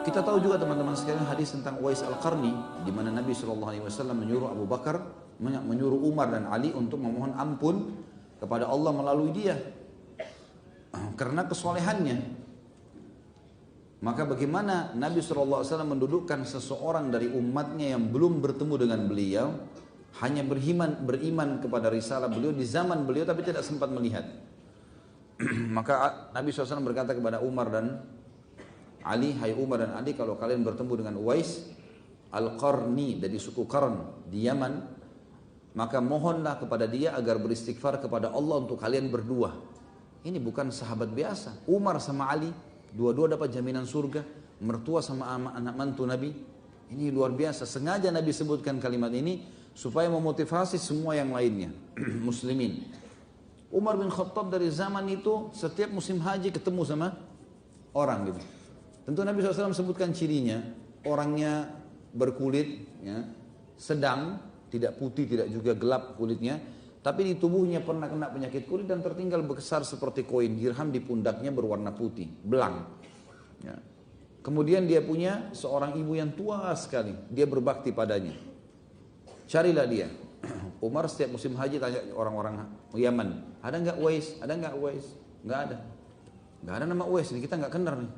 Kita tahu juga teman-teman sekalian hadis tentang Uwais Al-Qarni, di mana Nabi SAW menyuruh Abu Bakar, menyuruh Umar dan Ali untuk memohon ampun kepada Allah melalui dia karena kesolehannya. Maka bagaimana Nabi SAW mendudukkan seseorang dari umatnya yang belum bertemu dengan beliau, hanya beriman kepada risalah beliau di zaman beliau tapi tidak sempat melihat. Maka Nabi SAW berkata kepada Umar dan Ali, hai Umar dan Ali, kalau kalian bertemu dengan Uwais Al-Qarni dari suku Qarn di Yaman, maka mohonlah kepada dia agar beristighfar kepada Allah untuk kalian berdua. Ini bukan sahabat biasa. Umar sama Ali, dua-dua dapat jaminan surga. Mertua sama anak mantu Nabi. Ini luar biasa. Sengaja Nabi sebutkan kalimat ini supaya memotivasi semua yang lainnya. Muslimin. Umar bin Khattab dari zaman itu setiap musim haji ketemu sama orang gitu. Tentu Nabi SAW sebutkan cirinya. Orangnya berkulit ya, sedang, tidak putih, tidak juga gelap kulitnya. Tapi di tubuhnya pernah kena penyakit kulit dan tertinggal besar seperti koin dirham di pundaknya berwarna putih, belang. Ya. Kemudian dia punya seorang ibu yang tua sekali, dia berbakti padanya. Carilah dia. Umar setiap musim haji tanya orang-orang Yaman, ada nggak Uwais? Ada nggak Uwais? Nggak ada. Nggak ada nama Uwais, ini kita nggak kenal nih.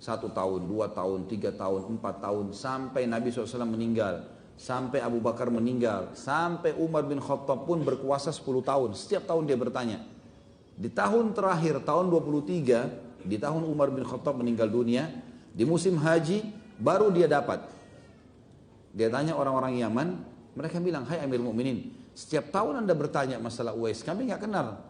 1 tahun, 2 tahun, 3 tahun, 4 tahun, sampai Nabi SAW meninggal. Sampai Abu Bakar meninggal, sampai Umar bin Khattab pun berkuasa 10 tahun. Setiap tahun dia bertanya. Di tahun terakhir, tahun 23, di tahun Umar bin Khattab meninggal dunia, di musim haji, baru dia dapat. Dia tanya orang-orang Yaman, mereka bilang, hai Amir Mu'minin, setiap tahun anda bertanya masalah Uwais, kami nggak kenal.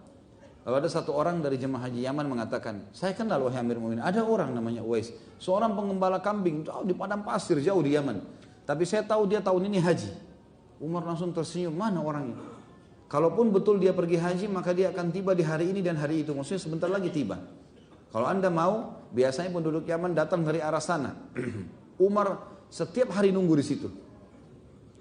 Lalu ada satu orang dari jemaah haji Yaman mengatakan, saya kenal wahai Amir Mu'minin, ada orang namanya Uwais, seorang pengembala kambing, jauh di padang pasir, jauh di Yaman. Tapi saya tahu dia tahun ini haji. Umar langsung tersenyum, mana orangnya? Kalaupun betul dia pergi haji, maka dia akan tiba di hari ini dan hari itu. Maksudnya sebentar lagi tiba. Kalau anda mau, biasanya penduduk Yaman datang dari arah sana. Umar setiap hari nunggu di situ.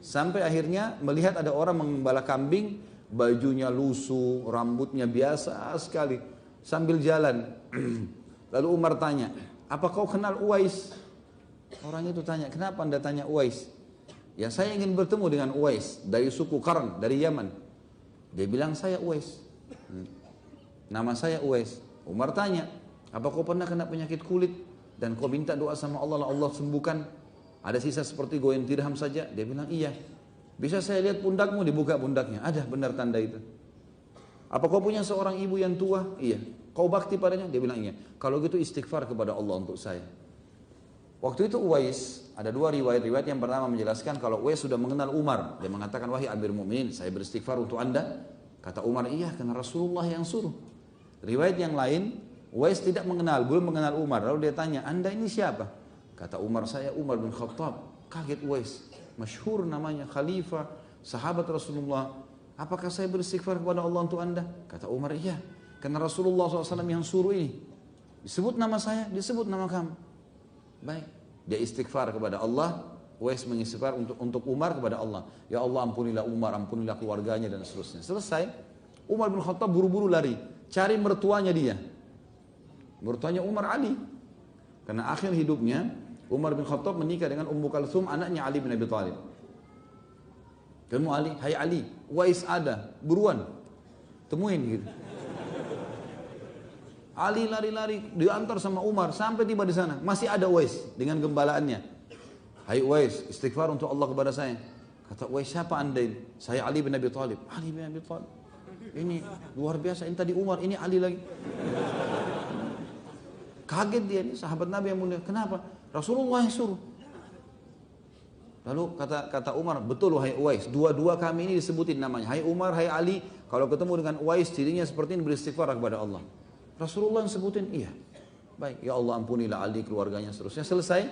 Sampai akhirnya melihat ada orang mengembala kambing, bajunya lusuh, rambutnya biasa sekali. Sambil jalan. Lalu Umar tanya, apa kau kenal Uwais? Orang itu tanya, kenapa anda tanya Uwais? Ya saya ingin bertemu dengan Uwais dari suku Qarn, dari Yaman. Dia bilang saya Uwais. Nama saya Uwais. Umar tanya, apa kau pernah kena penyakit kulit dan kau minta doa sama Allah, Allah sembuhkan? Ada sisa seperti goyang dirham saja? Dia bilang iya. Bisa saya lihat pundakmu? Dibuka pundaknya. Ada benar tanda itu. Apa kau punya seorang ibu yang tua? Iya. Kau bakti padanya? Dia bilang iya. Kalau gitu istighfar kepada Allah untuk saya. Waktu itu Uwais, ada dua riwayat yang pertama menjelaskan kalau Uwais sudah mengenal Umar. Dia mengatakan, wahai Amir Mu'minin, saya beristighfar untuk anda. Kata Umar, iya karena Rasulullah yang suruh. Riwayat yang lain, Uwais tidak mengenal, belum mengenal Umar. Lalu dia tanya, anda ini siapa? Kata Umar, saya Umar bin Khattab. Kaget Uwais, masyhur namanya, khalifah, sahabat Rasulullah. Apakah saya beristighfar kepada Allah untuk anda? Kata Umar, iya. Karena Rasulullah SAW yang suruh ini. Disebut nama saya, disebut nama kamu. Baik, dia istighfar kepada Allah. Uwais mengistighfar untuk Umar kepada Allah. Ya Allah ampunilah Umar, ampunilah keluarganya dan seterusnya. Selesai, Umar bin Khattab buru-buru lari, cari mertuanya dia. Mertuanya Umar Ali. Karena akhir hidupnya, Umar bin Khattab menikah dengan Ummu Kalthum, anaknya Ali bin Abi Thalib. Kamu Ali, hai Ali, Uwais ada, buruan, temuin gitu. Ali lari-lari diantar sama Umar sampai tiba di sana. Masih ada Uwais dengan gembalaannya. Hai Uwais, istighfar untuk Allah kepada saya. Kata Uwais, siapa anda ini? Saya Ali bin Abi Thalib. Ali bin Abi Thalib. Ini luar biasa. Ini tadi Umar, ini Ali lagi. Kaget dia, ini sahabat Nabi yang mulia. Kenapa? Rasulullah yang suruh. Lalu kata Umar, betul wahai Uwais. Dua-dua kami ini disebutin namanya. Hai Umar, hai Ali. Kalau ketemu dengan Uwais, cirinya seperti ini, beristighfar kepada Allah. Rasulullah yang sebutin, iya. Baik, ya Allah ampunilah Ali, keluarganya, seterusnya. Selesai.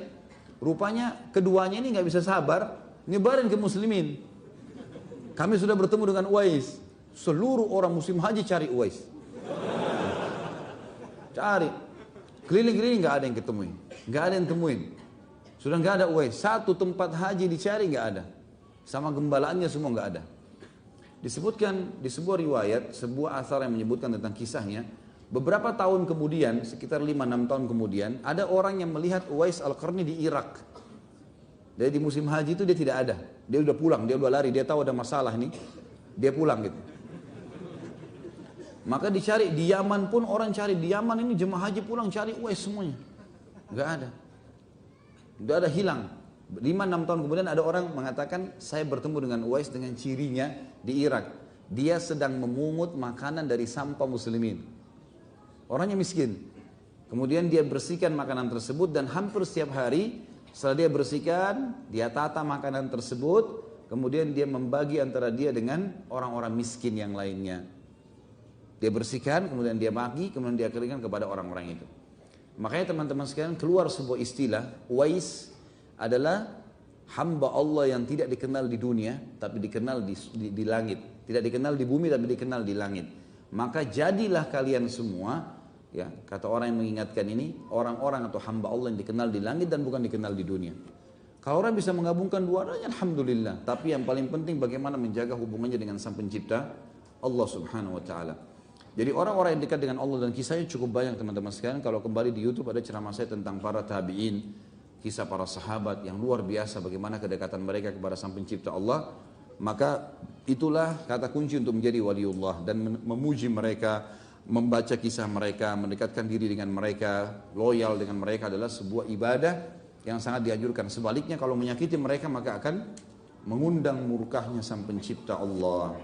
Rupanya keduanya ini nggak bisa sabar, nyebarin ke muslimin. Kami sudah bertemu dengan Uwais. Seluruh orang musim haji cari Uwais. Cari. Keliling-keliling nggak ada yang ketemuin. Nggak ada yang temuin. Sudah nggak ada Uwais. Satu tempat haji dicari nggak ada. Sama gembalaannya semua nggak ada. Disebutkan di sebuah riwayat, sebuah asar yang menyebutkan tentang kisahnya, Beberapa tahun kemudian, sekitar 5-6 tahun kemudian, ada orang yang melihat Uwais Al-Qarni di Irak. Jadi di musim haji itu dia tidak ada. Dia udah pulang, dia udah lari, dia tahu ada masalah nih. Dia pulang gitu. Maka dicari di Yaman pun, orang cari di Yaman ini jemaah haji pulang cari Uwais semuanya. Enggak ada. Udah ada, hilang. 5-6 tahun kemudian ada orang mengatakan, saya bertemu dengan Uwais dengan cirinya di Irak. Dia sedang memungut makanan dari sampah muslimin. Orangnya miskin. Kemudian dia bersihkan makanan tersebut dan hampir setiap hari setelah dia bersihkan, dia tata makanan tersebut, kemudian dia membagi antara dia dengan orang-orang miskin yang lainnya. Dia bersihkan, kemudian dia bagi, kemudian dia keringkan kepada orang-orang itu. Makanya teman-teman sekalian keluar sebuah istilah, Uwais adalah hamba Allah yang tidak dikenal di dunia, tapi dikenal di langit. Tidak dikenal di bumi, tapi dikenal di langit. Maka jadilah kalian semua, ya, kata orang yang mengingatkan ini, orang-orang atau hamba Allah yang dikenal di langit dan bukan dikenal di dunia. Kalau orang bisa menggabungkan dua-duanya, alhamdulillah. Tapi yang paling penting bagaimana menjaga hubungannya dengan Sang Pencipta, Allah Subhanahu wa taala. Jadi orang-orang yang dekat dengan Allah, dan kisahnya cukup banyak teman-teman sekalian. Kalau kembali di YouTube ada ceramah saya tentang para tabi'in, kisah para sahabat yang luar biasa bagaimana kedekatan mereka kepada Sang Pencipta Allah. Maka itulah kata kunci untuk menjadi waliullah, dan memuji mereka, membaca kisah mereka, mendekatkan diri dengan mereka, loyal dengan mereka adalah sebuah ibadah yang sangat dianjurkan. Sebaliknya kalau menyakiti mereka maka akan mengundang murkahnya Sang Pencipta Allah.